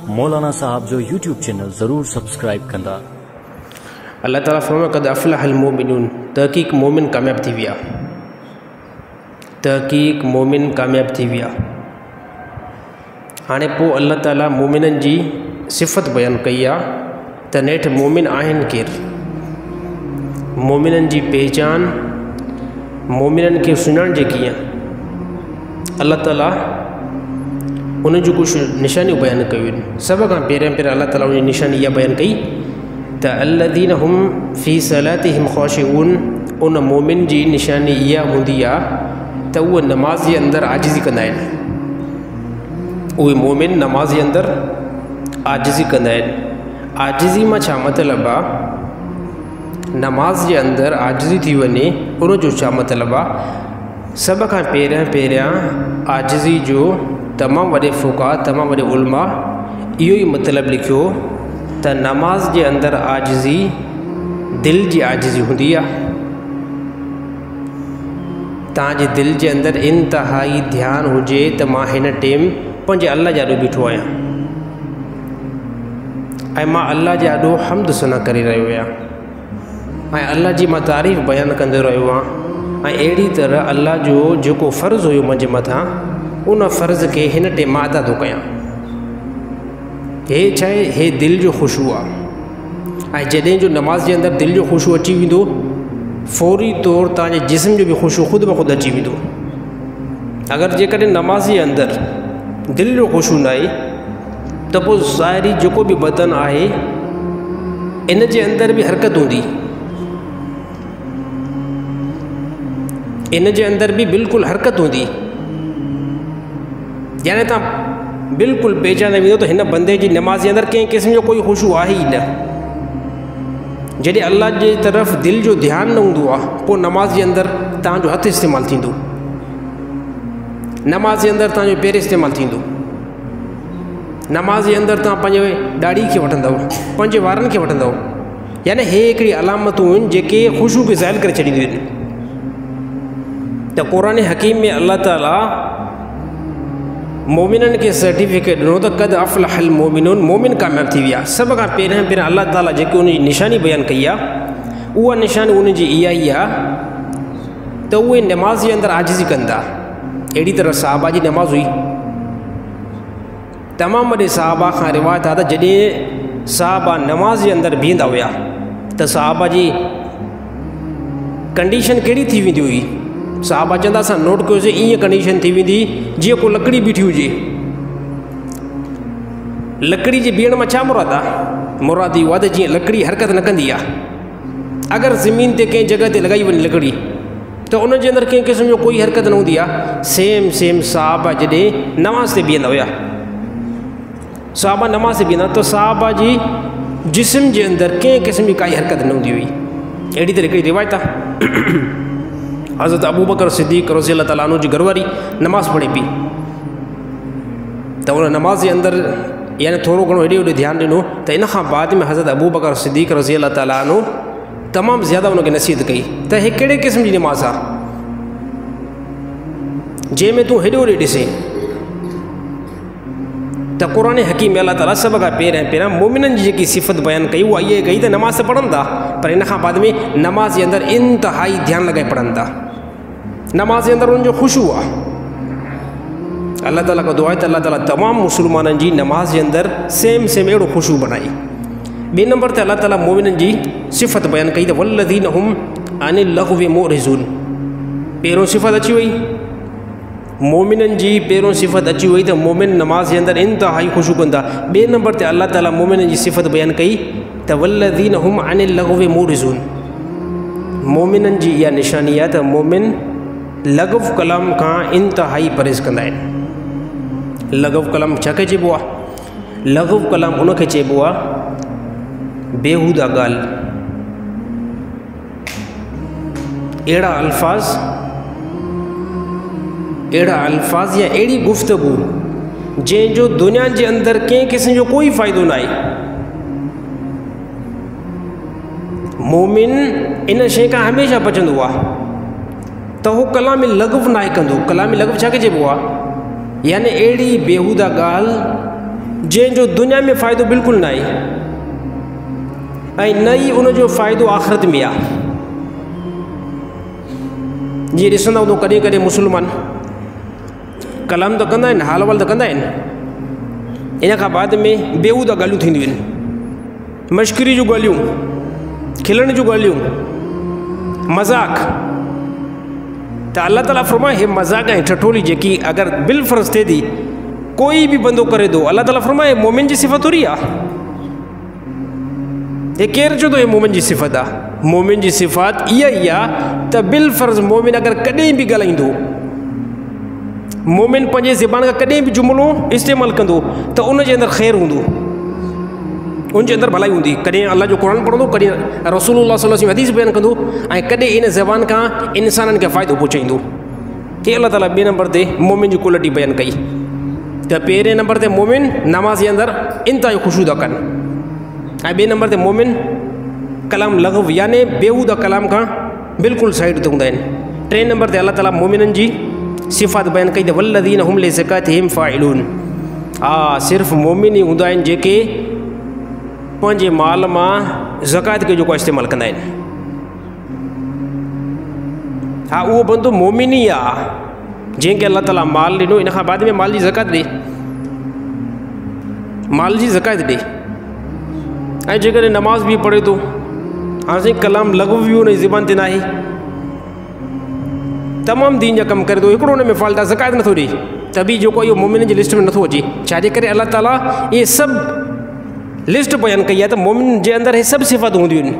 मौलाना साहब जो YouTube channel ज़रूर सब्सक्राइब कंदा। अल्लाह ताला फरमाए क़द अफ़लहल मोमिनून, तहक़ीक़ मोमिन कामयाब थी विया, तहक़ीक़ मोमिन कामयाब थी विया। हाणे पोइ अल्लाह ताला मोमिननि जी सिफ़त बयानु कई आहे त नेठि मोमिन आहिनि केरु, मोमिननि जी पहचान, मोमिननि खे सुञाण जे कीअं। अल्लाह ताला उन जूं कुझु निशानियूं बयानु कयूं आहिनि। सभ खां पहिरियों अल्लाह ताला उन निशानी इहा बयानु कई त अल्लज़ीन हुम फ़ी सलातिहिम ख़ाशिऊन, उन मोमिन जी निशानी इहा हूंदी आहे त उहे नमाज़ जे अंदरि आजिज़ी कंदा आहिनि। उहे मोमिन नमाज़ जे अंदरि आजिज़ी कंदा आहिनि। आजिज़ी मां छा मतिलबु आहे, नमाज़ जे अंदरि आजिज़ी थी वञे उन जो छा मतिलबु आहे। सभ खां पहिरियां आजिज़ी जो तमामु वॾे फ़ुक़हा, तमामु वॾे उलमा इहो ई मतिलबु लिखियो त नमाज़ जे अंदरि आजिज़ी दिलि जी आजिज़ी हूंदी आहे। तव्हांजे दिलि जे अंदरि इंतिहाई ध्यानु हुजे त मां हिन टाइम पंहिंजे अल्लाह जे आॾो बीठो आहियां ऐं मां अल्लाह जे आॾो हम्द सना करे रहियो आहियां ऐं अल्लाह जी मां तारीफ़ बयानु कंदो रहियो आहियां ऐं अहिड़ी तरह अल्लाह जो जेको फ़र्ज़ु हुयो मुंहिंजे मथां उन फ़र्ज़ खे हिन टाइम मां अदा थो कयां। हे छा आहे, हे दिलि जो ख़ुशू आहे। ऐं जॾहिं जो नमाज़ जे अंदरि दिलि जो ख़ुशू अची वेंदो, फ़ौरी तौरु तव्हांजे जिस्म जो बि ख़ुशू ख़ुदि ब ख़ुदि अची वेंदो। अगरि जेकॾहिं नमाज़ जे अंदरि दिलि जो ख़ुशू न आहे त पोइ ज़ाहिरी जेको बि बदन आहे इन जे अंदरि बि हरकत हूंदी, इन जे अंदरि बि बिल्कुलु हरकत हूंदी। यानी तव्हां बिल्कुलु पहचाने वेंदो त हिन बंदे जी नमाज़ जे अंदरि कंहिं क़िस्म जो कोई ख़ुशू आहे ई न। जॾहिं अल्लाह जे तरफ़ दिलि जो ध्यानु न हूंदो आहे पोइ नमाज़ जे अंदरि तव्हांजो हथु इस्तेमालु थींदो, नमाज़ जे अंदरि तव्हांजो पेर इस्तेमालु थींदो, नमाज़ जे अंदरि तव्हां पंहिंजे ॾाढ़ी खे वठंदव, पंहिंजे वारनि खे वठंदव। यानी हे हिकिड़ी अलामतूं आहिनि जेके ख़ुशू खे ज़ाहिर करे छॾींदियूं आहिनि। त क़ुरान हकीम में अल्लाह ताला मोमिननि खे सर्टिफिकेट ॾिनो त क़द अफ़लहल मोमिनून, मोमिन कामयाब थी विया। सभ खां पहिरियों अल्लाह ताला जेकी उन जी निशानी बयानु कई आहे उहा निशानी उन जी इहा ई आहे त उहे नमाज़ जे अंदरि आजिज़ी कंदा। अहिड़ी तरह साहबा जी नमाज़ हुई। तमामु वॾे साहबा खां रिवायत आहे त जॾहिं साहबा नमाज़ जे अंदरि बीहंदा हुआ त साहबा जी कंडीशन कहिड़ी थी वेंदी हुई। साहबा चवंदा असां नोट कयोसीं ईअं कंडीशन थी वेंदी जीअं को लकड़ी बीठी हुजे। लकड़ी जे बीहण मां छा मुराद आहे, मुराद इहो आहे त जीअं लकड़ी हरकत न कंदी आहे। अगरि ज़मीन ते कंहिं जॻह ते लॻाई वञे लकड़ी त उन जे अंदरि कंहिं क़िस्म जो कोई हरकत न हूंदी आहे। सेम साहबा जॾहिं नमाज़ ते बीहंदा हुआ, साहबा नमाज़ ते बीहंदा त साहबा जी जिस्म जे अंदरि कंहिं क़िस्म जी काई हरकत न हूंदी हुई। अहिड़ी तरह हिकिड़ी रिवायत आहे हज़रत अबू बकर सिद्दीक़ रज़ी अल्लाह ताला अन्हु जी घरवारी नमाज़ पढ़े पई त उन नमाज़ जे अंदरि यानी थोरो घणो हेॾे होॾे ध्यानु ॾिनो त इन खां बाद में हज़रत अबू बकर सिद्दीक़ रज़ी अल्लाह ताला अन्हु तमामु ज़्यादा उनखे नसीहत कई त हे कहिड़े क़िस्म जी नमाज़ आहे जंहिंमें तूं हेॾे होॾे ॾिसे। त क़ुरान हकीम में अल्लाह ताला सभ खां पहिरियां मोमिननि जी जेकी सिफ़त बयानु कई उहा इहा कई त नमाज़ त पढ़नि था पर इन खां बाद में नमाज़ जे अंदरि इंतिहाई ध्यानु लॻाए पढ़नि था। नमाज़ जे अंदरि उनजो ख़ुशू आहे। अल्लाह ताला खां दुआ आहे त अल्लाह ताला तमामु मुस्लमाननि जी नमाज़ जे अंदरि सेम अहिड़ो ख़ुशू बनाई। ॿिए नंबर ते अल्लाह ताला मोमिननि जी सिफ़त बयानु कई त वल्लज़ीन हुम अनिल लग़्वी मुअरिज़ून। पहिरियों सिफ़त अची वई, मोमिननि जी पहिरियों सिफ़त अची वई त मोमिन नमाज़ जे अंदरि इंतिहाई ख़ुशू कंदा। ॿिए नंबर ते अल्लाह ताला मोमिननि जी सिफ़त बयानु कई त वल्लज़ीन हुम अनिल लग़्वी मुअरिज़ून। मोमिननि जी इहा निशानी आहे त मोमिन लग़व कलाम खां इंतिहाई परहेज़ कंदा आहिनि। लग़व कलाम छा खे चइबो आहे, लग़व कलाम उनखे चइबो आहे बेहूदा ॻाल्हि, अहिड़ा अल्फाज़ या अहिड़ी गुफ़्तगू जंहिंजो दुनिया जे अंदरि कंहिं क़िस्म जो कोई फ़ाइदो न आहे। मोमिन इन शइ खां हमेशह बचंदो आहे त उहो कलाम लग़व नाहे कंदो। कलाम लग़व छा खे चइबो आहे, यानी अहिड़ी बेहूदा ॻाल्हि जंहिंजो दुनिया में फ़ाइदो बिल्कुलु न आहे ऐं न ई उनजो फ़ाइदो आख़िरत में आहे। जीअं ॾिसंदा हूंदो कॾहिं कॾहिं मुस्लमान कलाम त कंदा आहिनि, हाल वाल त कंदा आहिनि, इन खां बाद में बेहूदा ॻाल्हियूं थींदियूं आहिनि, मश्करी जूं ॻाल्हियूं, खिलण जूं ॻाल्हियूं, मज़ाक। त अल्लाह ताला फरमाए हे मज़ाक ऐं ठठोली जेकी अगरि बिलफ़र्ज़ थिए थी कोई बि बंदो करे थो, अल्लाह ताला फरमाए मोमिन जी सिफ़त थोरी आहे। हे केरु चओ थो हे मोमिन जी सिफ़त आहे? मोमिन जी सिफ़त इहा ई आहे त बिलफ़र्ज़ मोमिन अगरि कॾहिं बि ॻाल्हाईंदो, मोमिन पंहिंजे ज़बान खां कॾहिं बि जुमिलो इस्तेमालु कंदो त उनजे अंदरि ख़ैरु हूंदो, उनजे अंदरि भलाई हूंदी। कॾहिं अल्लाह जो क़ुरान पढ़ंदो, कॾहिं रसूलुल्लाह सल्लल्लाहु अलैहि वसल्लम हदीस बयानु कंदो ऐं कॾहिं इन ज़बान खां इंसाननि खे फ़ाइदो पहुचाईंदो। हे अल्लाह ताला ॿिए नंबर ते मोमिन जी क्वालिटी बयानु कई त पहिरें नंबर ते मोमिन नमाज़ जे अंदरि इंतिहा ख़ुशू था कनि ऐं ॿिए नंबर ते मोमिन कलाम लग़व याने बेहूदा कलाम खां बिल्कुलु साइड ते हूंदा आहिनि। टे नंबर ते अल्लाह ताला मोमिननि जी सिफ़ात बयानु कई त वल्लज़ीन हुम लिज़कातिहिम फ़ाइलून। हा, सिर्फ़ु मोमिन ई हूंदा आहिनि जेके पंहिंजे माल मां ज़कात खे जेको इस्तेमालु कंदा आहिनि। हा, उहो बंदो मोमिन ई आहे जंहिंखे अल्लाह ताला माल ॾिनो, इन खां बाद में माल जी ज़कात ॾे, माल जी ज़कात ॾे। ऐं जेकॾहिं नमाज़ बि पढ़े थो, हाणे साईं कलाम लॻव बि हुन जी ज़बान ते न आहे, तमामु दीन जा कमु करे थो, हिकिड़ो हुन में फॉल्ट आहे, ज़कात नथो ॾे, त बि जेको इहो मोमिन जी लिस्ट में नथो अचे। छाजे करे अल्लाह ताला इहे सभु लिस्ट बयानु कई आहे त मोमिन जे अंदरि इहे सभु सिफ़ातूं हूंदियूं आहिनि।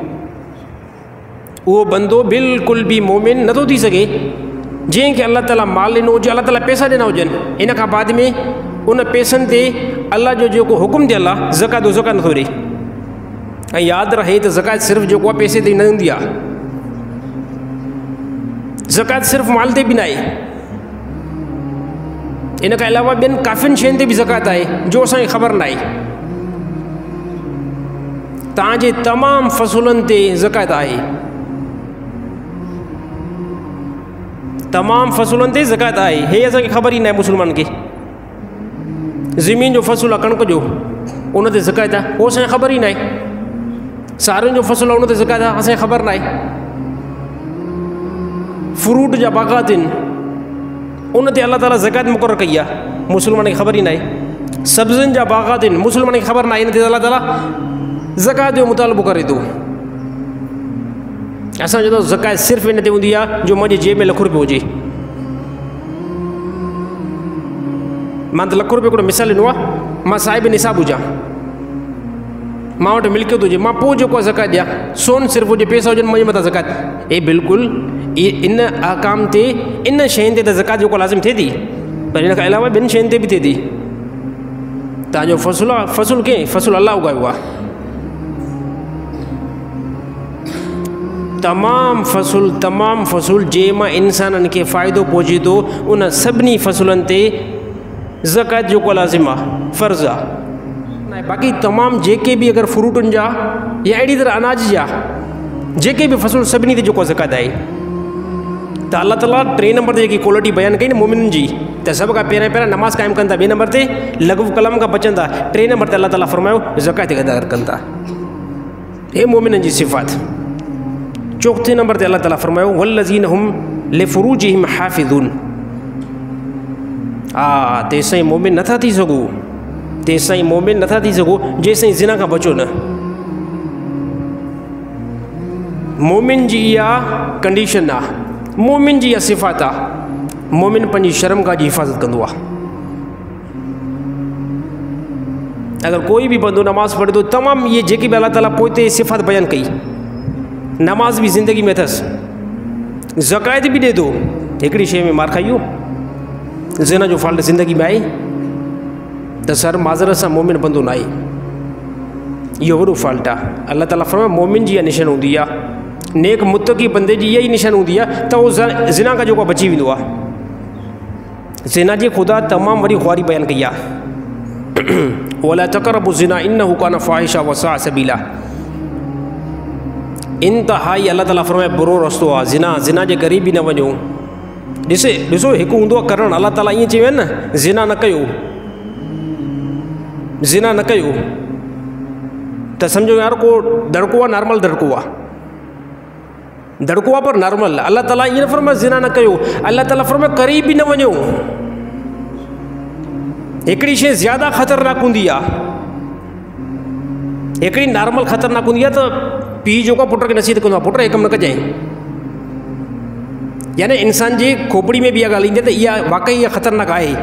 उहो बंदो बिल्कुलु बि मोमिन नथो थी सघे जंहिंखे अल्लाह ताला माल ॾिनो हुजे, अल्लाह ताला पैसा ॾिना हुजनि, इन खां बाद में उन पैसनि ते अल्लाह जो जेको हुकुम थियल आहे ज़कात ज़कात नथो ॾे। ऐं यादि रहे त ज़कात सिर्फ़ु जेको आहे पैसे ते न हूंदी आहे, ज़कात सिर्फ़ु माल ते बि न आहे, इन खां अलावा ॿियनि काफ़ियुनि शयुनि ते बि ज़कात आहे जो असांखे ख़बर न आहे। तव्हांजे तमामु फ़सुलनि ते ज़कात आहे, तमामु फ़सुलनि ते ज़कात आहे, हे असांखे ख़बर ई न आहे मुस्लमान खे। ज़मीन जो फ़सुलु आहे कणिक जो, उन ते ज़कात आहे, उहो असांखे ख़बर ई न आहे। सारियुनि जो फ़सुलु आहे, उन ते ज़कात आहे, असांखे ख़बर न आहे। फ्रूट जा बाग़ात आहिनि, उन ते अल्लाह ताला ज़कात मुक़ररु कई आहे, मुस्लमान खे ख़बर ई न आहे। सब्ज़ियुनि जा बाग़ात आहिनि, मुस्लमान खे ख़बर न आहे, इन ते अल्लाह ताला ज़कात जो मुतालबो करे थो। असां चवंदा ज़कात सिर्फ़ु इन ते हूंदी आहे जो मुंहिंजे जेब में लखु रुपयो हुजे। मां त लखु रुपयो हिकिड़ो मिसाल ॾिनो आहे, मां साहिब निसाब हुजां, मां वटि मिल्कियत हुजे, मां पोइ जेको आहे ज़कात ॾियां, सोन सिर्फ़ु हुजे, पैसा हुजनि, मुंहिंजे मथां ज़कात। हे बिल्कुलु इन अहकाम ते, इन शयुनि ते त ज़कात जेको लाज़िम थिए थी, पर इन खां अलावा ॿियनि शयुनि ते बि थिए थी। तव्हांजो फ़सुलु आहे, फ़सुलु कंहिं फ़सुलु अलाह उगायो आहे। तमामु फ़सुलु जंहिं मां इंसाननि खे फ़ाइदो पहुचे थो, उन सभिनी फ़सुलनि ते ज़कात जेको लाज़िम आहे, फ़र्ज़ु आहे। बाक़ी तमामु जेके बि अगरि फ्रूटुनि जा या अहिड़ी तरह अनाज जा जेके बि फ़सुलु, सभिनी ते जेको ज़कात आहे। त अल्लाह ताला टे नंबर ते जेकी क्वालिटी बयानु कई न मोमिननि जी, त सभ खां पहिरियों नमाज़ क़ाइमु कनि था, ॿिए नंबर ते लग़व कलाम खां बचनि था, टे नंबर ते अल्लाह ताला फ़रमायो ज़कात अदा कनि था। हे मोमिननि जी सिफ़ात। चौथे नंबर ते अल्लाह ताला फ़रमायो वल्लज़ीन हुम लिफ़ुरूजिहिम हाफ़िज़ून। हा, तेसिताईं मोमिन नथा थी सघो, तेसिताईं मोमिन नथा थी सघो जेसिताईं ज़िना खां बचो न। मोमिन जी इहा कंडीशन आहे, मोमिन जी इहा सिफ़ात आहे। मोमिन पंहिंजी शर्मगाह जी हिफ़ाज़त कंदो आहे। अगरि कोई बि बंदो नमाज़ पढ़े थो, तमामु इहे जेकी बि अल्लाह ताला पोइ ते सिफ़ात बयानु कई, नमाज़ बि ज़िंदगी में अथसि, ज़कात बि ॾिए थो, हिकिड़ी शइ में मार खाइयो, ज़िना जो फॉल्ट ज़िंदगी में आहे, त सर माज़रत सां मोमिन बंदो न आहे। इहो वॾो फॉल्ट आहे। अल्लाह ताला फरमाए मोमिन जी इहा निशान हूंदी आहे, नेक मुतक़ी बंदे जी इहा ई निशान हूंदी आहे त उहो ज़िना खां जेको बची वेंदो आहे। ज़िना जी ख़ुदा तमामु वॾी ख़ुवारी बयानु कई आहे, वला तक़रबु ज़िना इन्नहु कान फ़ाहिशा व साअ सबीला। इंतिहाई अल्लाह ताला फरमाए बुरो रस्तो आहे ज़िना, ज़िना जे क़रीब बि न वञो। ॾिसो हिकु हूंदो आहे करणु, अल्लाह ताला ईअं चयो आहे न ज़िना न कयो, ज़िना न कयो त सम्झो यार को दड़को आहे, नॉर्मल दड़को आहे, दड़को आहे पर नॉर्मल। अल्लाह ताला ईअं न फरमाए ज़िना न कयो, अल्लाह ताला फरमाए क़रीब बि न वञो। हिकिड़ी शइ ज़्यादा ख़तरनाक हूंदी आहे, हिकिड़ी नॉर्मल ख़तरनाक हूंदी आहे त पीउ जेको पुट खे नसीहत कंदो आहे, पुट हे कमु न कजांइ। यानी इंसान जी खोपड़ी में भी इहा ॻाल्हि ईंदी आहे त इहा वाक़ई इहा ख़तरनाक आहे,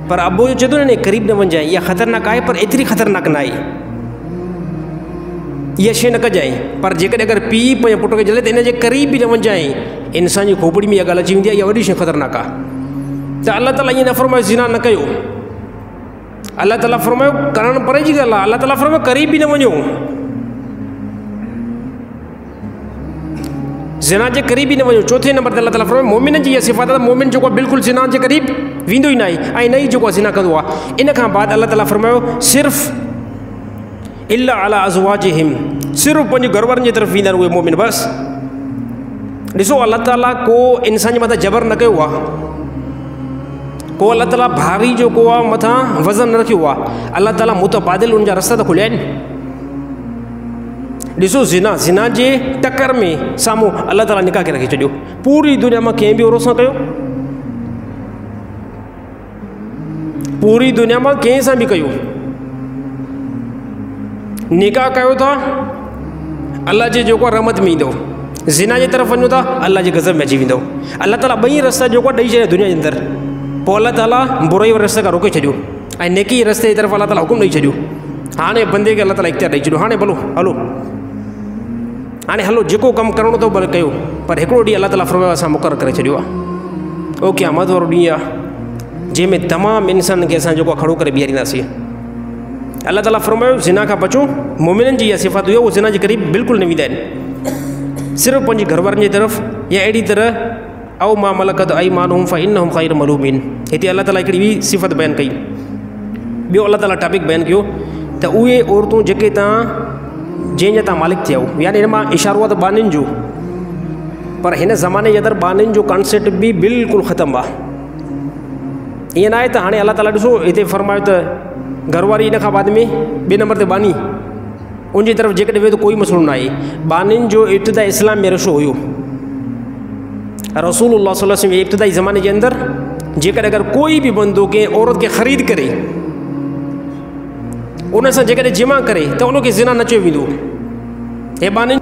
पर अबो जो चए थो न क़रीब न वञजांइ, इहा ख़तरनाक आहे पर एतिरी ख़तरनाक न आहे, इहा शइ न कजांइ। पर जेकॾहिं अगरि पीउ पंहिंजे पुट खे जले त इन जे क़रीब बि न वञजांइ, इंसान जी खोपड़ी में इहा ॻाल्हि अची वेंदी आहे, इहा वॾी शइ ख़तरनाक आहे। त अल्लाह ताला ईअं न फरमायो ज़िना न कयो, अल्लाह ताला फरमायो करणु परे जी ॻाल्हि आहे, अल्लाह ताला फरमायो क़रीब बि न वञो। ज़िना जे क़रीब बि न वञो। चौथे नंबर ते अल्लाह ताला फरमायो मोमिन जी इहा सिफ़ात आहे, मोमिन जेको आहे बिल्कुलु ज़िना जे क़रीब वेंदो ई न आहे, ऐं न ई जेको आहे ज़िना कंदो आहे। इन खां बाद अल्लाह ताला फरमायो सिर्फ़ु इल्ला अला अज़वाजिहिम, सिर्फ़ु पंहिंजे घरवारनि जे तरफ़ वेंदा आहिनि उहे मोमिन बसि। ॾिसो अल्लाह ताला को इंसान जे मथां जबर न कयो आहे, को अल्लाह ताला भारी जेको आहे मथां वज़न न रखियो आहे, अल्लाह ताला मुतबादिल उनजा रस्ता त खुलिया आहिनि। ॾिसो ज़िना जे टकर में साम्हूं अल्लाह ताला निकाह खे रखी छॾियो, पूरी दुनिया मां कंहिं बि औरत सां कयो, पूरी दुनिया मां कंहिं सां बि कयो, निकाह कयो था अल्लाह जे जेको रहमत में ईंदो, ज़िना जे तरफ़ वञो था अल्लाह जे गज़ब में अची वेंदो। अल्लाह ताला ॿई रस्ता जेको आहे ॾेई छॾिया दुनिया जे अंदरि, पोइ अल्लाह ताला बुराई वारे रस्ते खां रोके छॾियो ऐं नेकी रस्ते जी तरफ़ अल्लाह ताला हुकुम ॾेई छॾियो। हाणे बंदे खे अल्लाह ताला इख़्तियार ॾेई छॾियो, हाणे भलो हलो, हाणे हलो जेको कमु करिणो अथव भले कयो, पर हिकिड़ो ॾींहुं अल्लाह ताला फरमायो असां मुक़ररु करे छॾियो आहे, ओ क़यामत वारो ॾींहुं आहे जंहिंमें तमामु इंसान खे असां जेको आहे खड़ो करे बीहारींदासीं। अल्लाह ताला फरमायो ज़िना खां बचो, मोमिननि जी इहा सिफ़ात हुई उहो ज़िना जे क़रीब बिल्कुलु न वेंदा आहिनि, सिर्फ़ु पंहिंजे घरवारनि जी तरफ़ या अहिड़ी तरह औ मा मलकत अयमानुहुम फ़इन्नहुम ग़ैरु मलूमिन। हिते अल्लाह ताला हिकिड़ी ॿी सिफ़त बयानु कई, ॿियो अल्लाह ताला टॉपिक बयानु कयो त उहे औरतूं जेके तव्हां जंहिंजा तव्हां मालिक थिया हो, यानी हिन मां इशारो आहे त बानियुनि जो, पर हिन ज़माने जे अंदरि बानियुनि जो कॉन्सेप्ट बि बिल्कुलु ख़तमु आहे। ईअं न आहे त हाणे अल्लाह ताला ॾिसो हिते फरमायो त घरवारी, इन खां बाद में ॿिए नंबर ते बानी, उनजी तरफ़ जेकॾहिं वेह त कोई मसइलो न आहे। बानियुनि जो इब्तिदा इस्लाम में रशो हुयो, रसूलुल्लाह सल्लल्लाहु अलैहि वसल्लम जे इब्तिदाई ज़माने जे अंदरि जेकॾहिं अगरि कोई बि बंदो कंहिं औरत खे ख़रीद करे उन सां जेकॾहिं जिमा करे त उनखे ज़िना न चयो वेंदो। हे बानी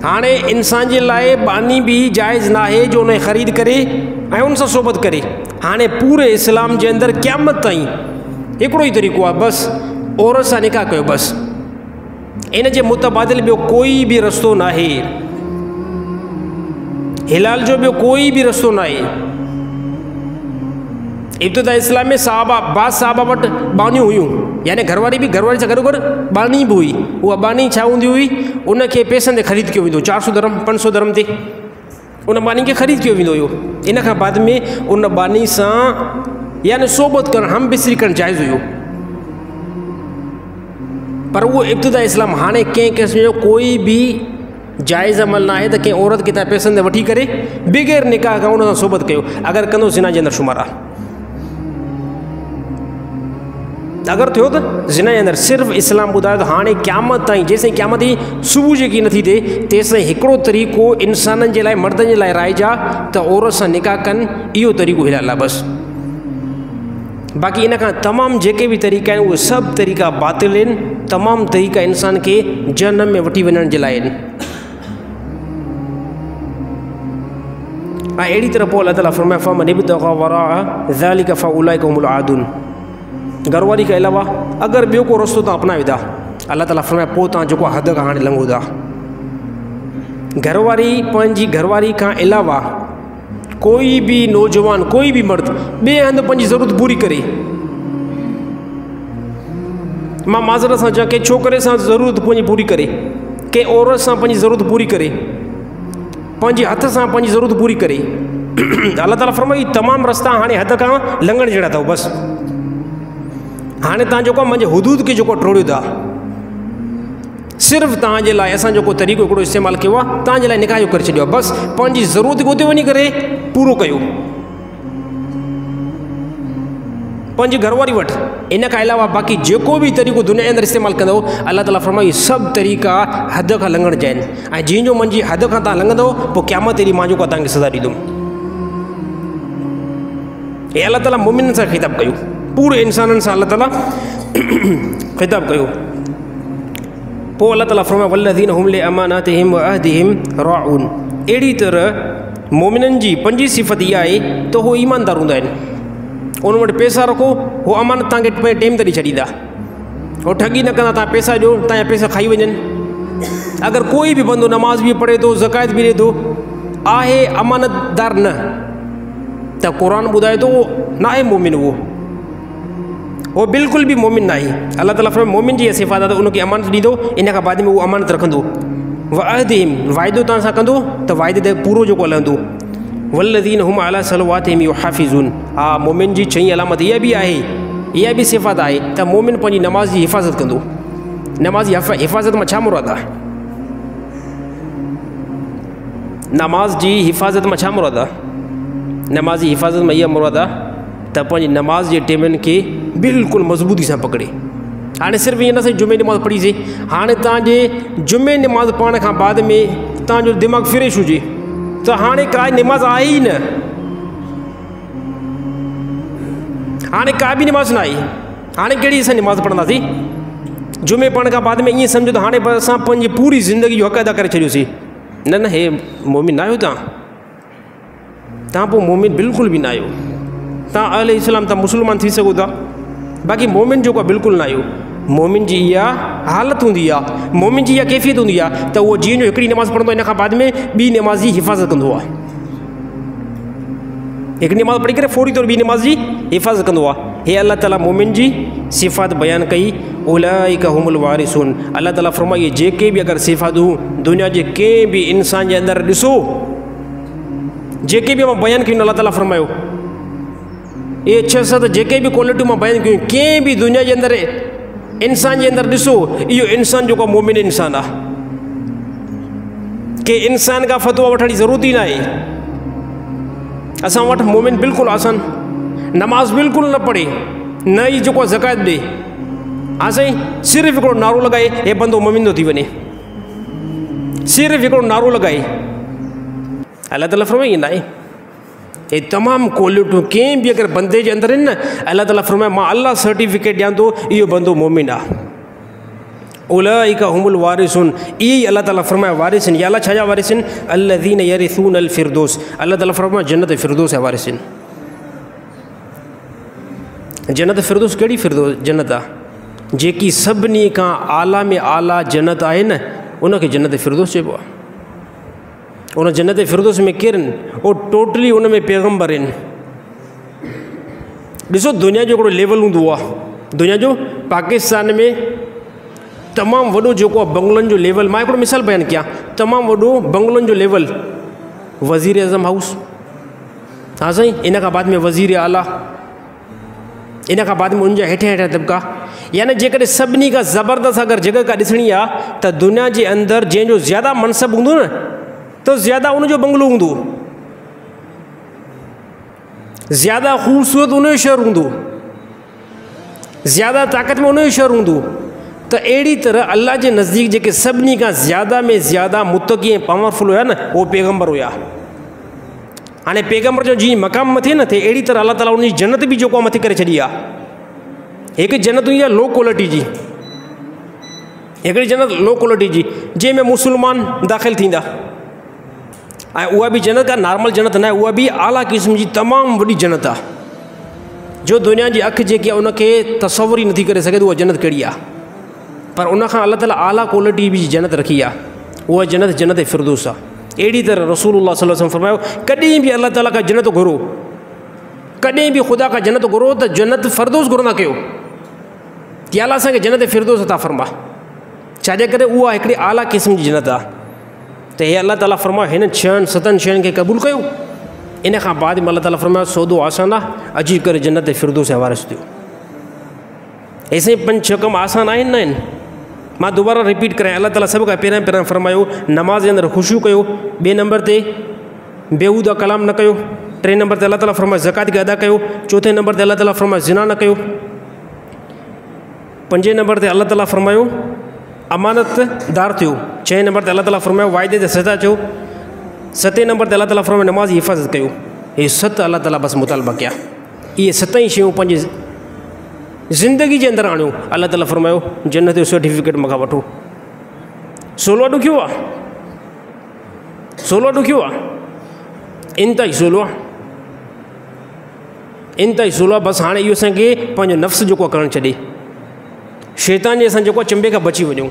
हाणे इंसान जे लाइ बानी बि जाइज़ न आहे जो उनखे ख़रीद करे ऐं उन सां सोबत करे। हाणे पूरे इस्लाम जे अंदरि क़यामत ताईं हिकिड़ो ई तरीक़ो आहे, बसि औरत सां निकाह कयो बसि, इन जे मुतबादिल ॿियो कोई बि रस्तो न आहे, हिलाल जो ॿियो कोई बि रस्तो न आहे। इब्तिदा इस्लाम में साहबा बाद साहबा वटि बानियूं हुयूं, यानी घरवारी बि घरवारी सां गॾो गॾु बानी बि हुई। उहा बानी छा हूंदी हुई, उनखे पैसनि ते ख़रीद कयो वेंदो, 400 दरम 500 दरम ते उन बानी खे ख़रीद कयो वेंदो हुयो। इन खां बाद में उन बानी सां यानी सोबत करणु, हम बिस्तरी करणु जाइज़ हुयो, पर उहो इब्तिदा इस्लाम हाणे कंहिं क़िस्म जो कोई बि जाइज़ अमल न आहे त कंहिं औरत खे तव्हां पैसनि ते वठी करे बग़ैर निकाह खां उन सां सोबत कयो, अगरि कंदो ज़िना जे अंदरि शुमार आहे। अगरि थियो त ज़िना जे अंदरि सिर्फ़ु इस्लाम ॿुधायो त हाणे क़यामत ताईं, जेसिताईं क़यामत जी सुबुह जेकी नथी थिए तेसिताईं हिकिड़ो तरीक़ो इंसाननि जे लाइ, मर्दनि जे लाइ राइज आहे त औरत सां निकाह कनि, इहो तरीक़ो हिलाल आहे बसि। बाक़ी इन खां तमामु जेके बि तरीक़ा आहिनि उहे सभु तरीक़ा बातिल आहिनि, तमामु तरीक़ा इंसान खे जहन्नम में वठी वञण जे लाइ आहिनि। ऐं अहिड़ी तरह पोइ अल्लाह ताला फरमाए फ़मन इब्तग़ा वराअ ज़ालिक फ़उलाइका हुमुल आदून। घरवारी खां अलावा अगरि ॿियो को रस्तो तव्हां अपनायो था, अल्लाह ताला फरमाए पोइ तव्हां जेको हद खां हाणे लंघो था। घरवारी पंहिंजी घरवारी खां अलावा कोई बि नौजवान, कोई बि मर्द ॿिए हंधि पंहिंजी ज़रूरत पूरी करे, मां माज़रत सां चवां, कंहिं छोकिरे सां ज़रूरत पंहिंजी पूरी करे, कंहिं औरत सां पंहिंजी ज़रूरत पूरी करे, पंहिंजे हथ सां पंहिंजी ज़रूरत पूरी करे, अल्लाह ताला फरमाई तमामु रस्ता हाणे हद खां लंघण जहिड़ा अथव। बसि हाणे तव्हां जेको आहे मुंहिंजे हुदूद खे जेको टोड़ियो था, सिर्फ़ु तव्हांजे लाइ असां जेको तरीक़ो हिकिड़ो इस्तेमालु कयो आहे, तव्हांजे लाइ निकाह जो करे छॾियो आहे। बसि पंहिंजी ज़रूरत खे उते वञी करे पूरो कयो, पंहिंजी घरवारी वटि, इन खां अलावा बाक़ी जेको बि तरीक़ो दुनिया जे अंदरि इस्तेमालु कंदो, अलाह ताला फरमायो सभु तरीक़ा हद खां लंघण जा आहिनि, ऐं जंहिंजो मुंहिंजी हद खां तव्हां लंघंदो पोइ क़यामत ॾींहुं मां जेको तव्हांखे सज़ा ॾींदुमि। हे अलाह ताला मोमिननि सां ख़िताब कयो, पूरे इंसाननि सां अलाह ताला ख़िताब कयो। पोइ अलाह ताला फरमायो वल्लज़ीन हुम लिअमानातिहिम व अहदिहिम राऊन। अहिड़ी तरह मोमिननि जी पंजी सिफ़त इहा आहे त उहो ईमानदार हूंदा आहिनि। उन वटि पैसा रखो, उहो अमानत तव्हांखे टेम ते ॾेई छॾींदा, उहो ठगी न कंदा, तव्हां पैसा ॾियो तव्हांजा पैसा खाई वञनि। अगरि कोई बि बंदो नमाज़ बि पढ़े थो, ज़कात बि ॾिए थो, आहे अमानतदार न, त क़ुर ॿुधाए थो न आहे मोमिन, उहो बिल्कुलु बि मोमिन न आहे। अलाह ताला फरमाए मोमिन जी इहा सिफ़ात आहे त उनखे अमानत ॾींदो, इन खां बाद में उहो अमानत रखंदो। व अहदिहिम, वाइदो तव्हां सां कंदो त वाइदे ते पूरो जेको हलंदो। वल्लज़ीन हुम अला सलवातिहिम युहाफ़िज़ून। हा, मोमिन जी छहीं अलामत इहा बि आहे, इहा बि सिफ़ात आहे त मोमिन पंहिंजी नमाज़ जी हिफ़ाज़त कंदो। नमाज़ जी हिफ़ाज़त मां छा मुराद आहे? नमाज़ जी हिफ़ाज़त मां छा मुराद आहे? नमाज़ जी हिफ़ाज़त मां इहा मुराद आहे त पंहिंजी नमाज़ जे टेमनि खे बिल्कुलु मज़बूती सां पकड़े। हाणे सिर्फ़ु ईअं न साईं जुमे नमाज़ पढ़ीसीं, हाणे तव्हांजे जुमे नमाज़ पढ़ण खां बाद में तव्हांजो दिमाग़ु फ्रेश हुजे त हाणे का नमाज़ आहे ई न, हाणे का बि नमाज़ न आहे, हाणे कहिड़ी असां नमाज़ पढ़ंदासीं? जुमे पढ़ण खां बाद में ईअं सम्झो त हाणे बसि असां पंहिंजी पूरी ज़िंदगी जो हक़ अदा करे छॾियोसीं। न न, हे मोमिन न आहियो तव्हां पोइ मोमिन बिल्कुलु बि न आहियो। तव्हां अहले इस्लाम, तव्हां मुस्लमान थी सघो था, बाक़ी मोमिन जेको आहे बिल्कुलु न आहियो। मोमिन जी इहा हालत हूंदी आहे, मोमिन जी इहा कैफ़ियत हूंदी आहे त उहो जीअं जो हिकिड़ी नमाज़ पढ़ंदो आहे, इन खां बाद में ॿी नमाज़ जी हिफ़ाज़त कंदो आहे। हिकिड़ी नमाज़ पढ़ी करे फौरी तौर ॿी नमाज़ जी हिफ़ाज़त कंदो आहे। हे अलाह ताला मोमिन जी सिफ़ात बयानु कई, उलाइका हुमुल वारिसून। अलाह ताला फरमाए जेके बि अगरि सिफ़ातूं दुनिया जे कंहिं बि इंसान जे अंदरि ॾिसो, जेके बि मां बयानु कयूं, अलाह ताला फरमायो इहे 6-7 जेके बि क्वालिटियूं मां बयानु कयूं, कंहिं बि दुनिया जे अंदरि इंसान जे अंदरि ॾिसो, इहो इंसान जेको मोमिन इंसान आहे। के इंसान खां फ़तवा वठण जी ज़रूरत ई न आहे। असां वटि मोमिन बिल्कुलु आसान, नमाज़ बिल्कुलु न पढ़े, न ई जेको आहे ज़कात ॾे, हा साईं सिर्फ़ु हिकिड़ो नारो लॻाए हे बंदो मोमिन थो थी वञे, सिर्फ़ु हिकिड़ो नारो लॻाए। अलाह ताला फरमाए ईअं न आहे, हे तमामु क्वालिटियूं कंहिं बि अगरि बंदे जे अंदरि आहिनि न, अलाह ताला फरमाए मां अलाह सर्टिफिकेट ॾियां थो इहो बंदो मोमिन आहे। उलाइका हुमुल वारिसून, इहे ई अलाह ताला फरमाए वारिस आहिनि। या अलाह छा जा वारिस आहिनि? अल्लज़ीन यरिसून अल फिरदौस। अलाह ताला फरमाए जन्नत फिरदौस जा वारिस आहिनि। जन्नत फिरदौस कहिड़ी फिरदौस जन्नत आहे? जेकी सभिनी खां आला में आला जन्नत आहे न, उनखे जन्नत फिरदौस चइबो आहे। उन जन्नत फिरदौस में केरु आहिनि? उहो टोटली उन में पैगम्बर आहिनि। ॾिसो दुनिया जो हिकिड़ो लेवल हूंदो आहे, दुनिया जो पाकिस्तान में तमामु वॾो जेको आहे बंगलनि जो लेवल, मां हिकिड़ो मिसाल बयानु कयां, तमामु वॾो बंगलनि जो लेवल, वज़ीर अज़म हाउस, हा साईं, इन खां बाद में वज़ीर आला, इन खां बाद में उनजा हेठियां हेठियां तबिका। यानी जेकॾहिं सभिनी खां ज़बरदस्त अगरि जॻह का ॾिसणी आहे त दुनिया जे अंदरि जंहिंजो ज़्यादा मनसब हूंदो न, त ज़्यादा उनजो बंगलो हूंदो, ज़्यादा ख़ूबसूरत उनजो शहर हूंदो, ज़्यादा ताक़त में उनजो शहर हूंदो। त अहिड़ी तरह अल्लाह जे नज़दीक जेके सभिनी खां ज़्यादा में ज़्यादा मुतक़ी ऐं पावरफुल हुया न, उहो पैगम्बर हुया। हाणे पैगम्बर जो जीअं मक़ाम मथे न थिए, अहिड़ी तरह अलाह ताला उनजी जन्नत बि जेको आहे मथे करे छॾी आहे। हिकु जन्नत हुई आहे लो क्वालिटी जी, हिकिड़ी जन्नत लो क्वालिटी जी जंहिंमें मुस्लमान दाख़िलु थींदा, ऐं उहा बि जन्नत का नॉर्मल जन्नत न आहे, उहा बि आला क़िस्म जी तमामु वॾी जन्नत आहे, जो दुनिया जी अखि जेकी आहे उनखे तसवुर ई नथी करे सघे त उहा जन्नत कहिड़ी आहे। पर उनखां अलाह ताला आला क्वालिटी बि जन्नत रखी आहे, उहा जन्नत जन्नत फिरदौस आहे। अहिड़ी तरह रसूलुल्लाह सल्लल्लाहु अलैहि वसल्लम फरमायो कॾहिं बि अलाह ताला खां जन्नत घुरो, कॾहिं बि ख़ुदा खां जन्नत घुरो त जन्नत फिरदौस घुरंदा कयो कि अलाह असांखे जन्नत फिरदौस अता फरमा, छाजे करे उहा हिकिड़ी आला क़िस्म जी जन्नत आहे। त हे अलाह ताला फरमायो हिन 6-7 शयुनि खे क़बूल कयो। इन खां बाद में अलाह ताला फरमायो सौदो आसान आहे, अची करे जन्नत फिरदौस जा वारिस थियो। ऐसे 5-6 कम आसान आहिनि न आहिनि। मां दोबारा रिपीट करां, अलाह ताला सभ खां पहिरियां फरमायो नमाज़ जे अंदरि ख़ुशू कयो, ॿिए नंबर ते बेहूदा कलाम न कयो, टे नंबर ते अल्लाह ताला फरमाए ज़कात खे अदा कयो। चौथे नंबर ते अल्लाह ताला फरमाए ज़िना न कयो। पंजे नंबर ते अल्लाह ताला फरमायो अमानतदार थियो। छहें नंबर ते अल्लाह ताला फरमायो वाइदे ते सदा थियो। सतें नंबर ते अल्लाह ताला फरमायो नमाज़ जी हिफ़ाज़त कयो। ये सत अल्लाह ताला बस मुतालबा कया। ये सतई शयूं पंहिंजी ज़िंदगी जे अंदरि आणियो। अल्लाह ताला फरमायो जन्नत जो सर्टिफिकेट मूंखां वठो। 16 ॾुखियो आहे, 16 ॾुखियो आहे, इंतिहाई 16 आहे, इंतिहाई 16। बसि हाणे इहो असांखे पंहिंजो नफ़्स जेको करणु छॾे, शैतान जे असां जेको चंबे खां बची वञूं।